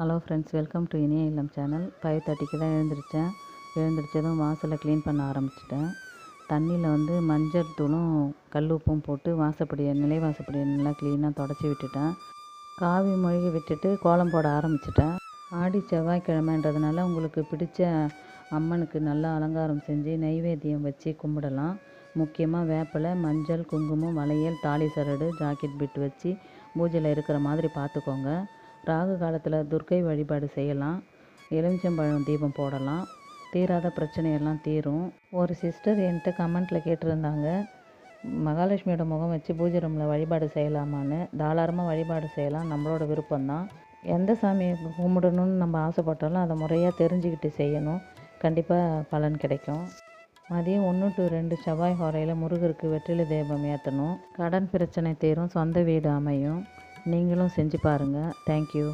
Hello friends, welcome to இனிய இல்லம் channel. 5:30க்கு தான் எழுந்திரிச்சேன். எழுந்திரிச்சதும் வாசலை க்ளீன் பண்ண ஆரம்பிச்சிட்டேன். தண்ணியில் மஞ்சள் தூளும் கல் உப்பும் போட்டு நிலைவாசப்படியை நல்லா க்ளீனாக தொடச்சி விட்டுட்டேன். காவி மொழிகி விட்டுட்டு கோலம் போட ஆரம்பிச்சிட்டேன். ஆடி செவ்வாய்க்கிழமைன்றதுனால உங்களுக்கு பிடிச்ச அம்மனுக்கு நல்லா அலங்காரம் செஞ்சு நைவேத்தியம் வச்சு கும்பிடலாம். முக்கியமாக வேப்பிலை, மஞ்சள், குங்குமம், வளையல், தாலி சரடு, ஜாக்கெட் பிட் வச்சு பூஜையில் இருக்கிற மாதிரி பார்த்துக்கோங்க. ராகு காலத்தில் துர்க்கை வழிபாடு செய்யலாம். எலுமிச்சம்பழம் தீபம் போடலாம். தீராத பிரச்சனையெல்லாம் தீரும். ஒரு சிஸ்டர் என்கிட்ட கமெண்ட்டில் கேட்டிருந்தாங்க, மகாலட்சுமியோட முகம் வச்சு பூஜை ரூமில் வழிபாடு செய்யலாமான்னு. தாராளமாக வழிபாடு செய்யலாம், நம்மளோட விருப்பம்தான். எந்த சாமியை கும்பிடணும்னு நம்ம ஆசைப்பட்டாலும் அதை முறையாக தெரிஞ்சுக்கிட்டு செய்யணும். கண்டிப்பாக பலன் கிடைக்கும். மதியம் 1 to 2 செவ்வாய் ஹோரையில் முருகருக்கு வெற்றிலை தீபம் ஏற்றணும். கடன் பிரச்சனை தீரும், சொந்த வீடு அமையும். நீங்களும் செஞ்சு பாருங்கள். தேங்க்யூ.